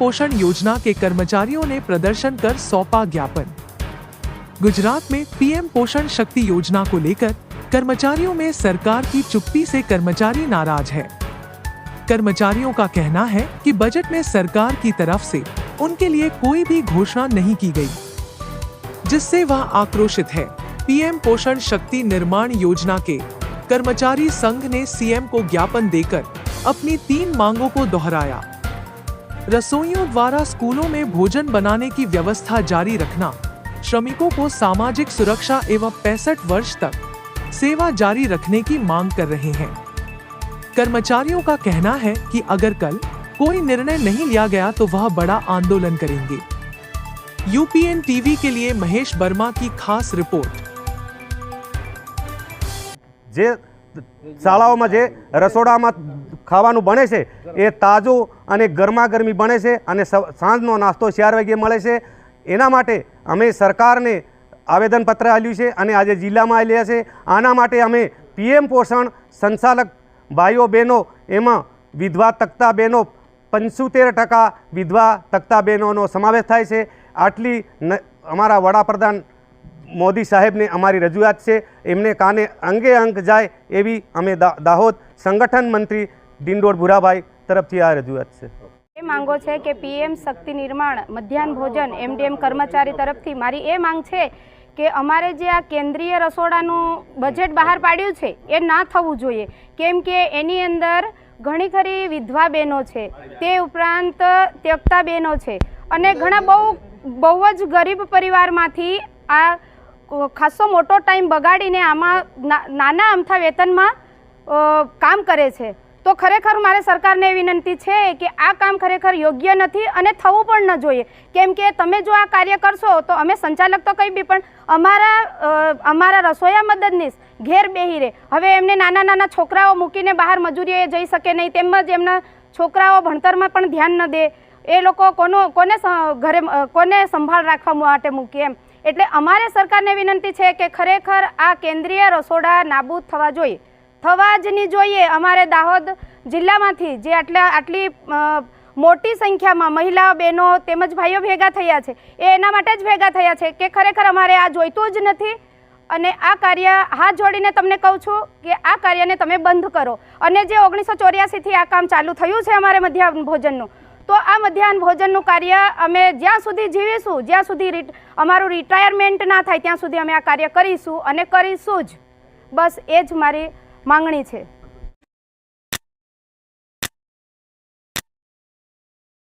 पोषण योजना के कर्मचारियों ने प्रदर्शन कर सौंपा ज्ञापन। गुजरात में पीएम पोषण शक्ति योजना को लेकर कर्मचारियों में सरकार की चुप्पी से कर्मचारी नाराज है। कर्मचारियों का कहना है कि बजट में सरकार की तरफ से उनके लिए कोई भी घोषणा नहीं की गई, जिससे वह आक्रोशित है। पीएम पोषण शक्ति निर्माण योजना के कर्मचारी संघ ने सीएम को ज्ञापन देकर अपनी 3 मांगों को दोहराया। रसोइयों द्वारा स्कूलों में भोजन बनाने की व्यवस्था जारी रखना, श्रमिकों को सामाजिक सुरक्षा एवं 65 वर्ष तक सेवा जारी रखने की मांग कर रहे हैं। कर्मचारियों का कहना है कि अगर कल कोई निर्णय नहीं लिया गया तो वह बड़ा आंदोलन करेंगे। यूपीएन टीवी के लिए महेश वर्मा की खास रिपोर्ट। જે શાળાઓમાં જે રસોડામાં ખાવાનું બને છે એ તાજું અને ગરમાગરમી બને છે અને સાંજનો નાસ્તો 4 વાગે મળે છે। એના માટે અમે સરકારને આવેદનપત્ર આપ્યું છે અને આજે જિલ્લામાં આવ્યા છે। આના માટે અમે પીએમ પોષણ સંચાલક ભાઈઓ બહેનો એમાં વિધવા તકતા બહેનો 75% વિધવા તકતા બહેનોનો સમાવેશ થાય છે। આટલી અમારા વડાપ્રધાન मोदी साहेब ने अमारी रजूआत से एमने काने अंगे अंग जाए एवी अमे दाहोद संगठन मंत्री डिंडोर भूराभाई तरफ थी आ रजूआत से ए मांगो छे कि पीएम शक्ति निर्माण मध्याह्न भोजन एमडीएम कर्मचारी तरफ थी मारी ए मांग छे कि अमारे जे आ केंद्रीय रसोडानुं बजेट बहार पाड्युं छे ए ना थवुं जोईए, केम के एनी अंदर घणी खरी विधवा बहनों छे, ते उपरांत त्यक्ता बहनों छे अने घणा बहु ज गरीब परिवारमांथी आ खासो मोटो टाइम बगाड़ीने आमा नाना अमथा वेतनमां काम करे छे। तो खरेखर मारे सरकारने विनंती छे कि आ काम खरेखर योग्य नथी अने थवुं पण न जोईए, केम के तमे जो आ कार्य करशो तो अमे संचालक तो कई बी पण अमारा रसोया मददनीश घेर बेही रहे। हवे एमने नाना नाना छोकराओ मूकीने बहार मजूरीए जई शके नहीं, तेमज एमना छोकराओ भणतरमां पण ध्यान न दे, ए लोको कोने घरे कोने संभाळ राखवा माटे मूके एम। એટલે અમારે સરકારને વિનંતી છે કે ખરેખર આ કેન્દ્રીય રસોડા નાબૂદ થવા જોઈએ, થવા જ નહીં જોઈએ। અમારે દાહોદ જિલ્લામાંથી જે આટલી મોટી સંખ્યામાં મહિલાઓ બહેનો તેમજ ભાઈઓ ભેગા થયા છે એ એના માટે જ ભેગા થયા છે કે ખરેખર અમારે આ જોઈતું જ નથી અને આ કાર્ય હાથ જોડીને તમને કહું છું કે આ કાર્યને તમે બંધ કરો। અને જે 1984થી આ કામ ચાલુ થયું છે અમારે મધ્યાહન ભોજનનું, तो आ मध्याह्न भोजन कार्य अमे ज्यां सुधी जीवीशुं, ज्यां सुधी अमारुं रिटायरमेंट ना थाय त्यां सुधी अमे आ कार्य करीशुं अने करीशुं ज। बस ए ज मारी मांगणी छे।